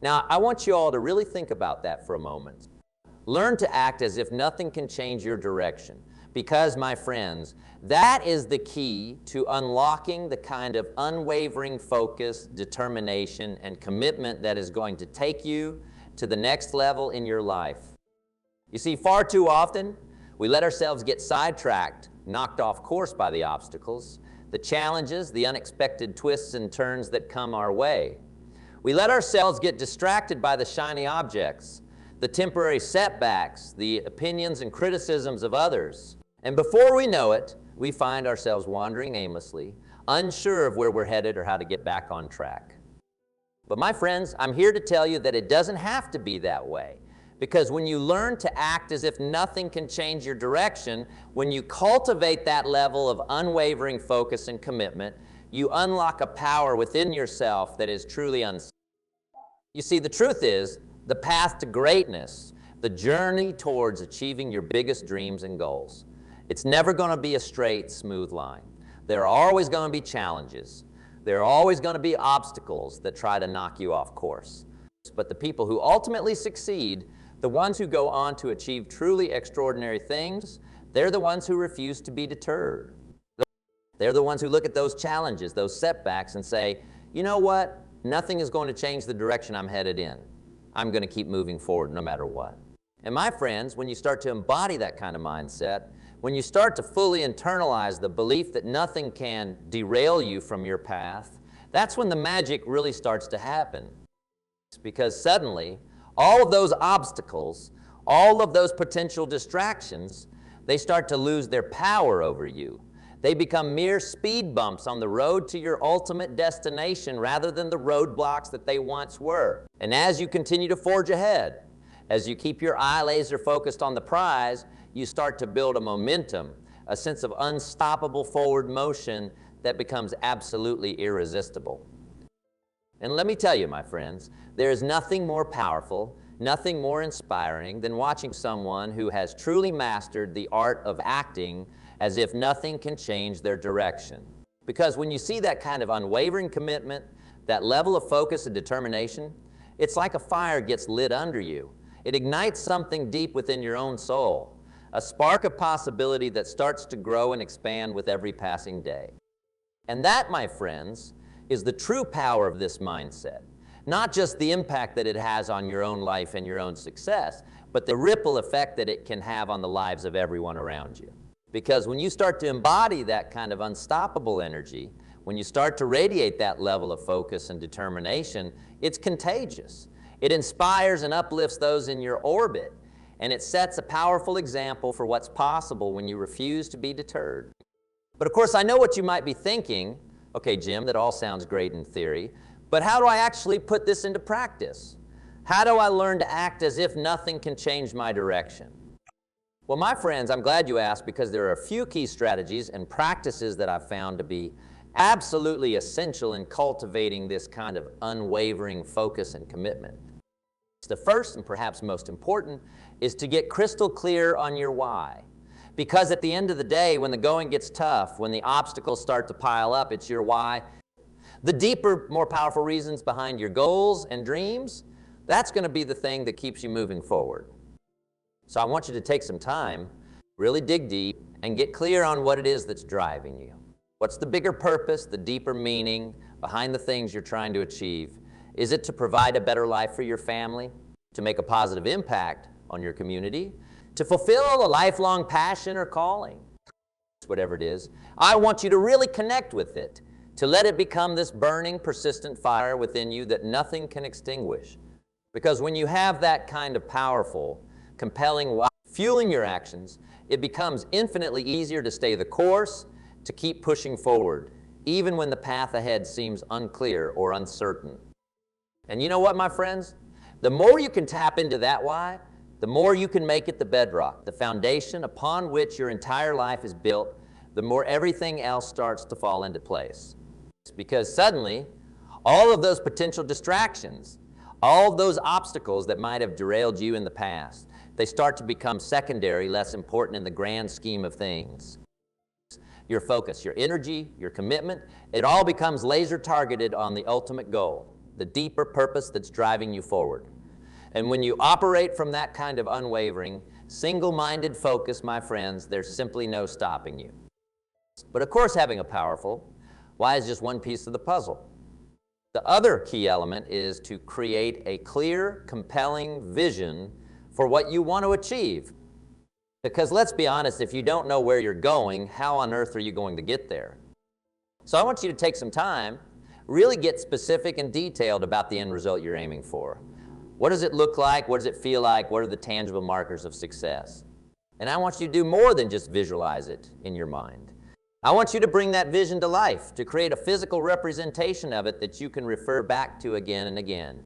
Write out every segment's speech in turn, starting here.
Now, I want you all to really think about that for a moment. Learn to act as if nothing can change your direction. Because, my friends, that is the key to unlocking the kind of unwavering focus, determination, and commitment that is going to take you to the next level in your life. You see, far too often, we let ourselves get sidetracked, knocked off course by the obstacles, the challenges, the unexpected twists and turns that come our way. We let ourselves get distracted by the shiny objects, the temporary setbacks, the opinions and criticisms of others. And before we know it, we find ourselves wandering aimlessly, unsure of where we're headed or how to get back on track. But my friends, I'm here to tell you that it doesn't have to be that way. Because when you learn to act as if nothing can change your direction, when you cultivate that level of unwavering focus and commitment, you unlock a power within yourself that is truly unstoppable. You see, the truth is, the path to greatness, the journey towards achieving your biggest dreams and goals, it's never going to be a straight, smooth line. There are always going to be challenges. There are always going to be obstacles that try to knock you off course. But the people who ultimately succeed, the ones who go on to achieve truly extraordinary things, they're the ones who refuse to be deterred. They're the ones who look at those challenges, those setbacks, and say, you know what? Nothing is going to change the direction I'm headed in. I'm going to keep moving forward no matter what. And my friends, when you start to embody that kind of mindset, when you start to fully internalize the belief that nothing can derail you from your path, that's when the magic really starts to happen. Because suddenly, all of those obstacles, all of those potential distractions, they start to lose their power over you. They become mere speed bumps on the road to your ultimate destination rather than the roadblocks that they once were. And as you continue to forge ahead, as you keep your eye laser focused on the prize, you start to build a momentum, a sense of unstoppable forward motion that becomes absolutely irresistible. And let me tell you, my friends, there is nothing more powerful, nothing more inspiring than watching someone who has truly mastered the art of acting as if nothing can change their direction. Because when you see that kind of unwavering commitment, that level of focus and determination, it's like a fire gets lit under you. It ignites something deep within your own soul, a spark of possibility that starts to grow and expand with every passing day. And that, my friends, is the true power of this mindset. Not just the impact that it has on your own life and your own success, but the ripple effect that it can have on the lives of everyone around you. Because when you start to embody that kind of unstoppable energy, when you start to radiate that level of focus and determination, it's contagious. It inspires and uplifts those in your orbit, and it sets a powerful example for what's possible when you refuse to be deterred. But of course, I know what you might be thinking. Okay, Jim, that all sounds great in theory, but how do I actually put this into practice? How do I learn to act as if nothing can change my direction? Well, my friends, I'm glad you asked, because there are a few key strategies and practices that I've found to be absolutely essential in cultivating this kind of unwavering focus and commitment. The first, and perhaps most important, is to get crystal clear on your why. Because at the end of the day, when the going gets tough, when the obstacles start to pile up, it's your why. The deeper, more powerful reasons behind your goals and dreams, that's going to be the thing that keeps you moving forward. So I want you to take some time, really dig deep, and get clear on what it is that's driving you. What's the bigger purpose, the deeper meaning behind the things you're trying to achieve? Is it to provide a better life for your family? To make a positive impact on your community? To fulfill a lifelong passion or calling? Whatever it is, I want you to really connect with it, to let it become this burning, persistent fire within you that nothing can extinguish. Because when you have that kind of powerful, compelling why fueling your actions, it becomes infinitely easier to stay the course, to keep pushing forward, even when the path ahead seems unclear or uncertain. And you know what, my friends? The more you can tap into that why, the more you can make it the bedrock, the foundation upon which your entire life is built, the more everything else starts to fall into place. Because suddenly, all of those potential distractions, all of those obstacles that might have derailed you in the past, they start to become secondary, less important in the grand scheme of things. Your focus, your energy, your commitment, it all becomes laser targeted on the ultimate goal. the deeper purpose that's driving you forward. And when you operate from that kind of unwavering, single-minded focus, my friends, there's simply no stopping you. But of course, having a powerful why is just one piece of the puzzle. The other key element is to create a clear, compelling vision for what you want to achieve. Because let's be honest, if you don't know where you're going, how on earth are you going to get there? So I want you to take some time, really get specific and detailed about the end result you're aiming for. What does it look like? What does it feel like? What are the tangible markers of success? And I want you to do more than just visualize it in your mind. I want you to bring that vision to life, to create a physical representation of it that you can refer back to again and again.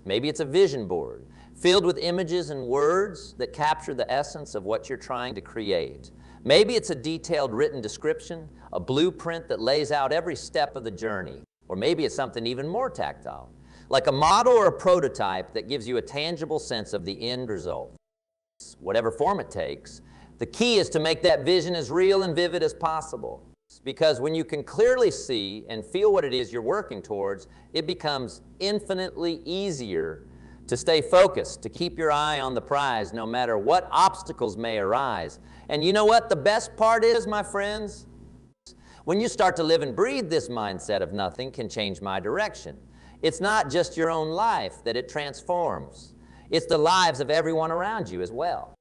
Maybe it's a vision board filled with images and words that capture the essence of what you're trying to create. Maybe it's a detailed written description, a blueprint that lays out every step of the journey. Or maybe it's something even more tactile, like a model or a prototype that gives you a tangible sense of the end result. Whatever form it takes, the key is to make that vision as real and vivid as possible. Because when you can clearly see and feel what it is you're working towards, it becomes infinitely easier to stay focused, to keep your eye on the prize no matter what obstacles may arise. And you know what the best part is, my friends? When you start to live and breathe this mindset of nothing can change my direction, it's not just your own life that it transforms. It's the lives of everyone around you as well.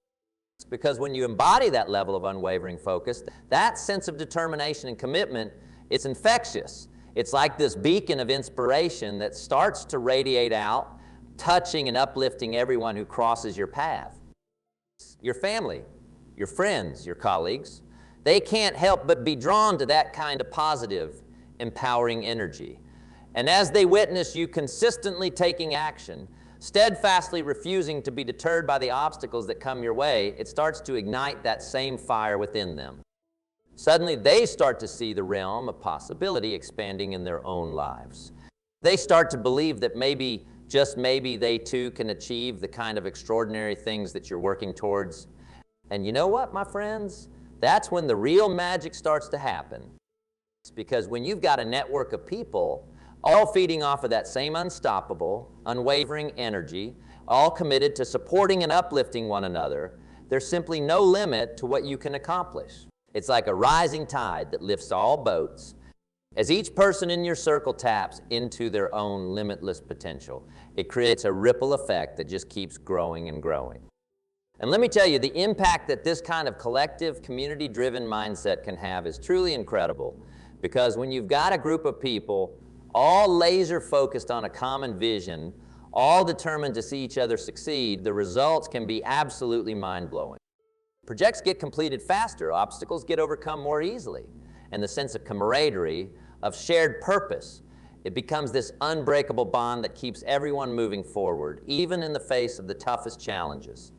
Because when you embody that level of unwavering focus, that sense of determination and commitment, it's infectious. It's like this beacon of inspiration that starts to radiate out, touching and uplifting everyone who crosses your path. Your family, your friends, your colleagues, they can't help but be drawn to that kind of positive, empowering energy. And as they witness you consistently taking action, steadfastly refusing to be deterred by the obstacles that come your way, it starts to ignite that same fire within them. Suddenly, they start to see the realm of possibility expanding in their own lives. They start to believe that maybe, just maybe, they too can achieve the kind of extraordinary things that you're working towards. And you know what, my friends? That's when the real magic starts to happen. It's because when you've got a network of people all feeding off of that same unstoppable, unwavering energy, all committed to supporting and uplifting one another, there's simply no limit to what you can accomplish. It's like a rising tide that lifts all boats. As each person in your circle taps into their own limitless potential, it creates a ripple effect that just keeps growing and growing. And let me tell you, the impact that this kind of collective, community-driven mindset can have is truly incredible. Because when you've got a group of people all laser focused on a common vision, all determined to see each other succeed, the results can be absolutely mind-blowing. Projects get completed faster, obstacles get overcome more easily, and the sense of camaraderie, of shared purpose, it becomes this unbreakable bond that keeps everyone moving forward, even in the face of the toughest challenges.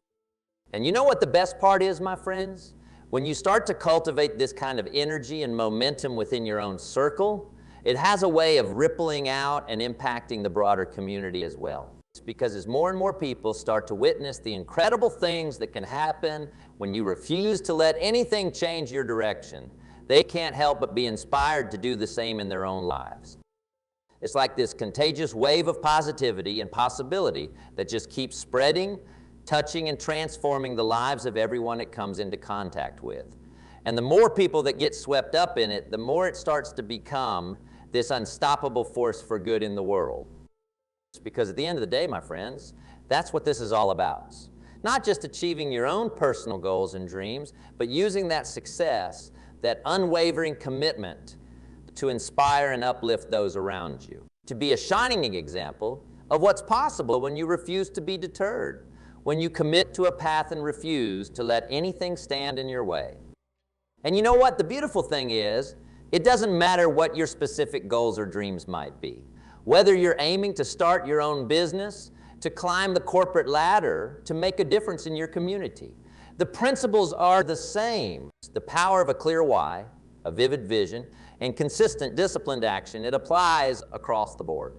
And you know what the best part is, my friends? When you start to cultivate this kind of energy and momentum within your own circle, it has a way of rippling out and impacting the broader community as well. It's because as more and more people start to witness the incredible things that can happen when you refuse to let anything change your direction, they can't help but be inspired to do the same in their own lives. It's like this contagious wave of positivity and possibility that just keeps spreading, touching and transforming the lives of everyone it comes into contact with. And the more people that get swept up in it, the more it starts to become this unstoppable force for good in the world. Because at the end of the day, my friends, that's what this is all about. Not just achieving your own personal goals and dreams, but using that success, that unwavering commitment to inspire and uplift those around you. To be a shining example of what's possible when you refuse to be deterred, when you commit to a path and refuse to let anything stand in your way. And you know what? The beautiful thing is, it doesn't matter what your specific goals or dreams might be. Whether you're aiming to start your own business, to climb the corporate ladder, to make a difference in your community. The principles are the same. The power of a clear why, a vivid vision, and consistent disciplined action, it applies across the board.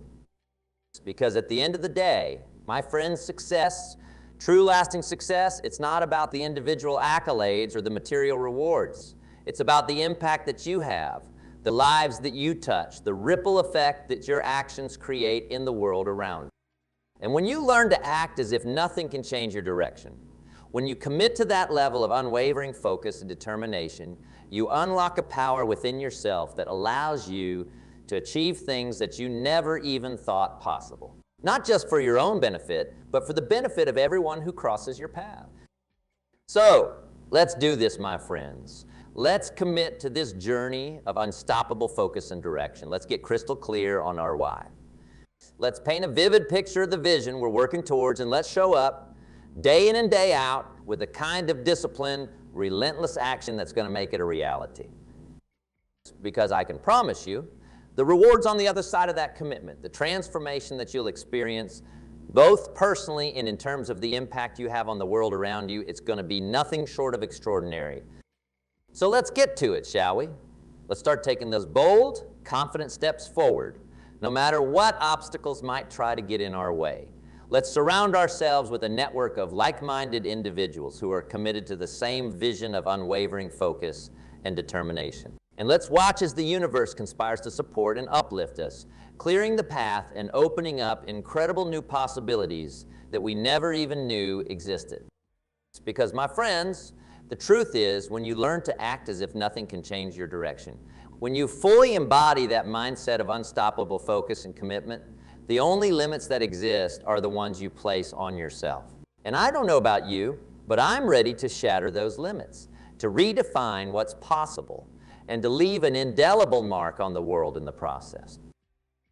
Because at the end of the day, my friends, success, true lasting success, it's not about the individual accolades or the material rewards. It's about the impact that you have, the lives that you touch, the ripple effect that your actions create in the world around you. And when you learn to act as if nothing can change your direction, when you commit to that level of unwavering focus and determination, you unlock a power within yourself that allows you to achieve things that you never even thought possible. Not just for your own benefit, but for the benefit of everyone who crosses your path. So, let's do this, my friends. Let's commit to this journey of unstoppable focus and direction. Let's get crystal clear on our why. Let's paint a vivid picture of the vision we're working towards, and let's show up day in and day out with the kind of discipline, relentless action that's going to make it a reality. Because I can promise you, the rewards on the other side of that commitment, the transformation that you'll experience, both personally and in terms of the impact you have on the world around you, it's going to be nothing short of extraordinary. So let's get to it, shall we? Let's start taking those bold, confident steps forward, no matter what obstacles might try to get in our way. Let's surround ourselves with a network of like-minded individuals who are committed to the same vision of unwavering focus and determination. And let's watch as the universe conspires to support and uplift us, clearing the path and opening up incredible new possibilities that we never even knew existed. Because, my friends, the truth is, when you learn to act as if nothing can change your direction, when you fully embody that mindset of unstoppable focus and commitment, the only limits that exist are the ones you place on yourself. And I don't know about you, but I'm ready to shatter those limits, to redefine what's possible, and to leave an indelible mark on the world in the process.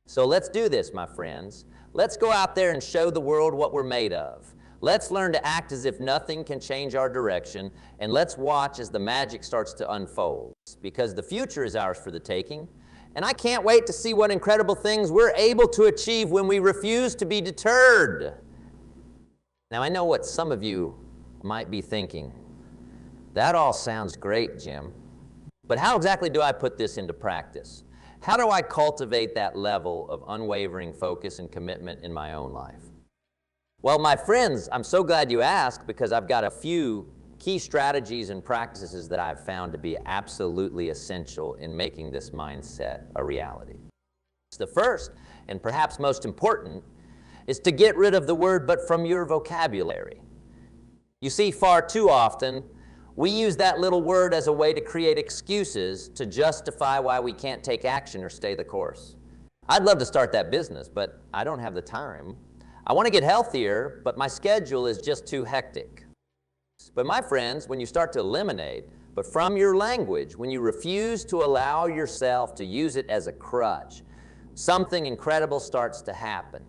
So let's do this, my friends. Let's go out there and show the world what we're made of. Let's learn to act as if nothing can change our direction, and let's watch as the magic starts to unfold, because the future is ours for the taking, and I can't wait to see what incredible things we're able to achieve when we refuse to be deterred. Now, I know what some of you might be thinking. That all sounds great, Jim, but how exactly do I put this into practice? How do I cultivate that level of unwavering focus and commitment in my own life? Well, my friends, I'm so glad you asked, because I've got a few key strategies and practices that I've found to be absolutely essential in making this mindset a reality. The first, and perhaps most important, is to get rid of the word "but" from your vocabulary. You see, far too often, we use that little word as a way to create excuses to justify why we can't take action or stay the course. I'd love to start that business, but I don't have the time. I want to get healthier, but my schedule is just too hectic. But my friends, when you start to eliminate, but from your language, when you refuse to allow yourself to use it as a crutch, something incredible starts to happen.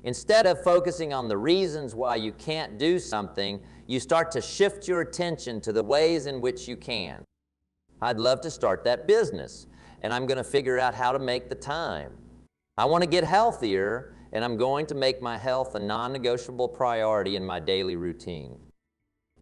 Instead of focusing on the reasons why you can't do something, you start to shift your attention to the ways in which you can. I'd love to start that business, and I'm going to figure out how to make the time. I want to get healthier, and I'm going to make my health a non-negotiable priority in my daily routine.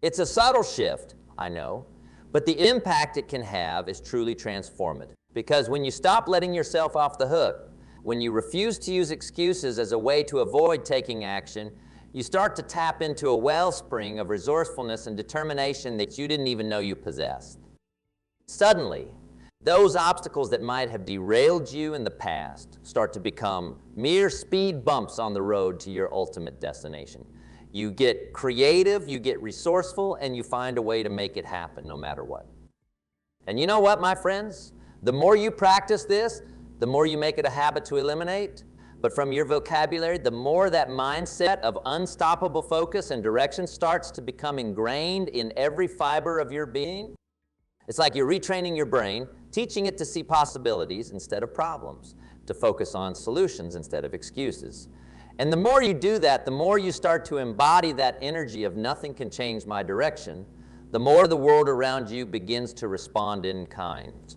It's a subtle shift, I know, but the impact it can have is truly transformative. Because when you stop letting yourself off the hook, when you refuse to use excuses as a way to avoid taking action, you start to tap into a wellspring of resourcefulness and determination that you didn't even know you possessed. Suddenly, those obstacles that might have derailed you in the past start to become mere speed bumps on the road to your ultimate destination. You get creative, you get resourceful, and you find a way to make it happen no matter what. And you know what, my friends? The more you practice this, the more you make it a habit to eliminate. But from your vocabulary, the more that mindset of unstoppable focus and direction starts to become ingrained in every fiber of your being. It's like you're retraining your brain, teaching it to see possibilities instead of problems, to focus on solutions instead of excuses. And the more you do that, the more you start to embody that energy of nothing can change my direction, the more the world around you begins to respond in kind.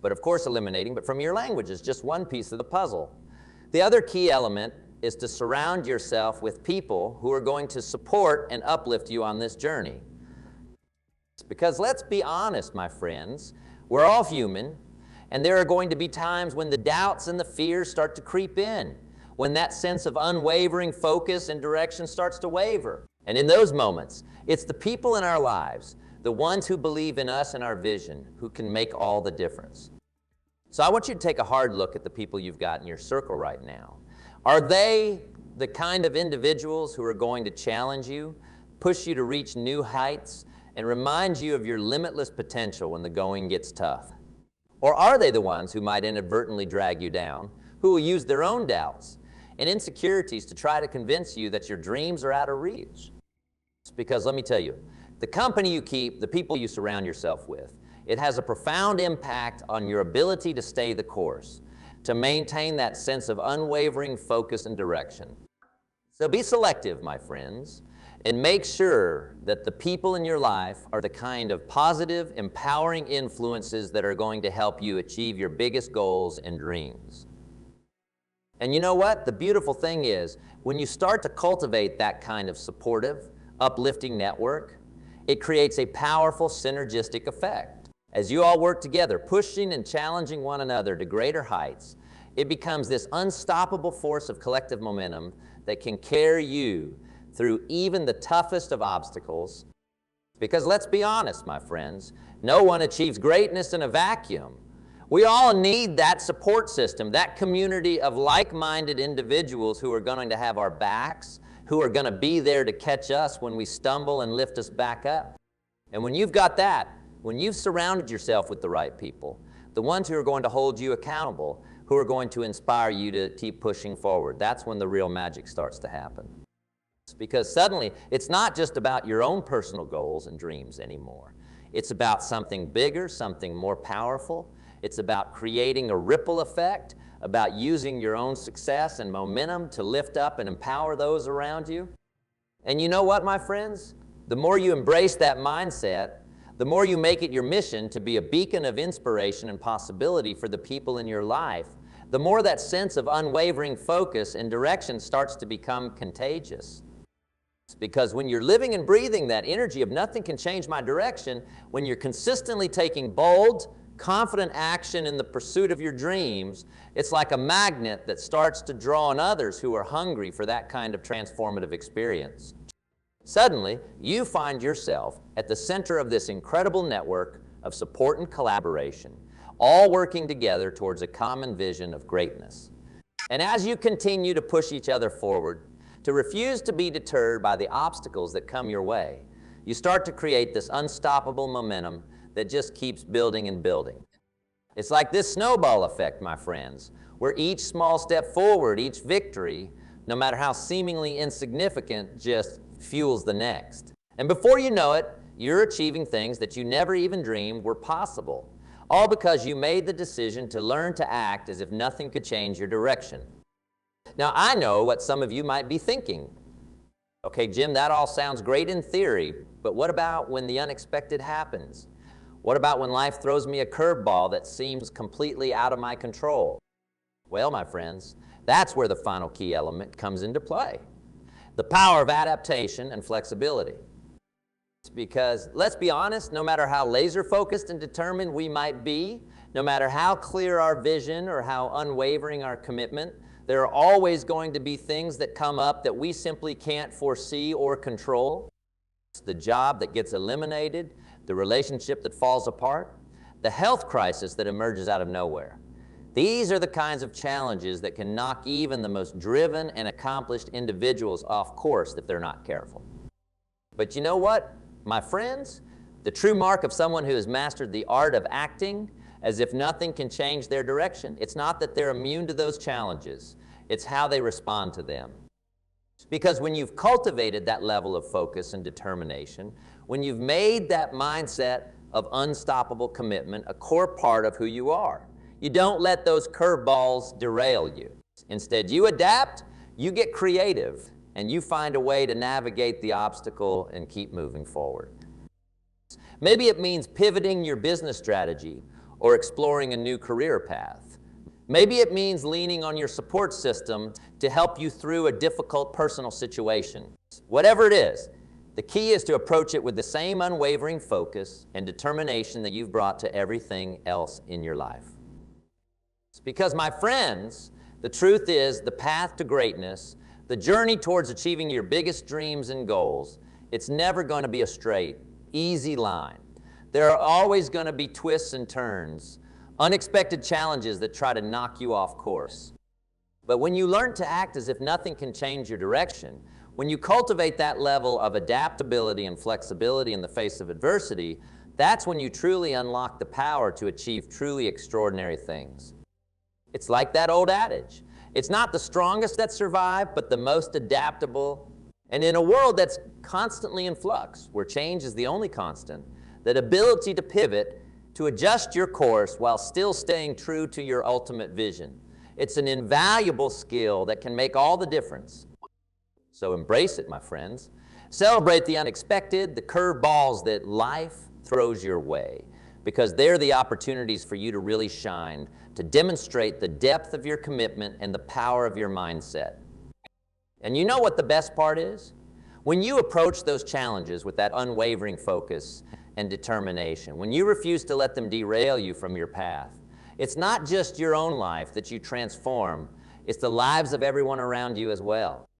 But of course, eliminating, but from your language is just one piece of the puzzle. The other key element is to surround yourself with people who are going to support and uplift you on this journey. Because let's be honest, my friends, we're all human, and there are going to be times when the doubts and the fears start to creep in, when that sense of unwavering focus and direction starts to waver. And in those moments, it's the people in our lives, the ones who believe in us and our vision, who can make all the difference. So I want you to take a hard look at the people you've got in your circle right now. Are they the kind of individuals who are going to challenge you, push you to reach new heights, and remind you of your limitless potential when the going gets tough? Or are they the ones who might inadvertently drag you down, who will use their own doubts and insecurities to try to convince you that your dreams are out of reach? Because let me tell you, the company you keep, the people you surround yourself with, it has a profound impact on your ability to stay the course, to maintain that sense of unwavering focus and direction. So be selective, my friends, and make sure that the people in your life are the kind of positive, empowering influences that are going to help you achieve your biggest goals and dreams. And you know what? The beautiful thing is, when you start to cultivate that kind of supportive, uplifting network, it creates a powerful synergistic effect. As you all work together, pushing and challenging one another to greater heights, it becomes this unstoppable force of collective momentum that can carry you through even the toughest of obstacles. Because let's be honest, my friends, no one achieves greatness in a vacuum. We all need that support system, that community of like-minded individuals who are going to have our backs, who are going to be there to catch us when we stumble and lift us back up. And when you've got that, when you've surrounded yourself with the right people, the ones who are going to hold you accountable, who are going to inspire you to keep pushing forward, that's when the real magic starts to happen. Because suddenly, it's not just about your own personal goals and dreams anymore. It's about something bigger, something more powerful. It's about creating a ripple effect, about using your own success and momentum to lift up and empower those around you. And you know what, my friends? The more you embrace that mindset, the more you make it your mission to be a beacon of inspiration and possibility for the people in your life, the more that sense of unwavering focus and direction starts to become contagious. Because when you're living and breathing that energy of nothing can change my direction, when you're consistently taking bold, confident action in the pursuit of your dreams, it's like a magnet that starts to draw on others who are hungry for that kind of transformative experience. Suddenly, you find yourself at the center of this incredible network of support and collaboration, all working together towards a common vision of greatness. And as you continue to push each other forward, to refuse to be deterred by the obstacles that come your way, you start to create this unstoppable momentum that just keeps building and building. It's like this snowball effect, my friends, where each small step forward, each victory, no matter how seemingly insignificant, just fuels the next. And before you know it, you're achieving things that you never even dreamed were possible, all because you made the decision to learn to act as if nothing could change your direction. Now, I know what some of you might be thinking. Okay, Jim, that all sounds great in theory, but what about when the unexpected happens? What about when life throws me a curveball that seems completely out of my control? Well, my friends, that's where the final key element comes into play. The power of adaptation and flexibility. Because, let's be honest, no matter how laser-focused and determined we might be, no matter how clear our vision or how unwavering our commitment, there are always going to be things that come up that we simply can't foresee or control. It's the job that gets eliminated, the relationship that falls apart, the health crisis that emerges out of nowhere. These are the kinds of challenges that can knock even the most driven and accomplished individuals off course if they're not careful. But you know what, my friends? The true mark of someone who has mastered the art of acting as if nothing can change their direction, it's not that they're immune to those challenges, it's how they respond to them. Because when you've cultivated that level of focus and determination, when you've made that mindset of unstoppable commitment a core part of who you are, you don't let those curveballs derail you. Instead, you adapt, you get creative, and you find a way to navigate the obstacle and keep moving forward. Maybe it means pivoting your business strategy or exploring a new career path. Maybe it means leaning on your support system to help you through a difficult personal situation. Whatever it is, the key is to approach it with the same unwavering focus and determination that you've brought to everything else in your life. Because, my friends, the truth is the path to greatness, the journey towards achieving your biggest dreams and goals, it's never going to be a straight, easy line. There are always going to be twists and turns, unexpected challenges that try to knock you off course. But when you learn to act as if nothing can change your direction, when you cultivate that level of adaptability and flexibility in the face of adversity, that's when you truly unlock the power to achieve truly extraordinary things. It's like that old adage. It's not the strongest that survive, but the most adaptable. And in a world that's constantly in flux, where change is the only constant, that ability to pivot, to adjust your course while still staying true to your ultimate vision. It's an invaluable skill that can make all the difference. So embrace it, my friends. Celebrate the unexpected, the curveballs that life throws your way, because they're the opportunities for you to really shine, to demonstrate the depth of your commitment and the power of your mindset. And you know what the best part is? When you approach those challenges with that unwavering focus and determination, when you refuse to let them derail you from your path, it's not just your own life that you transform, it's the lives of everyone around you as well.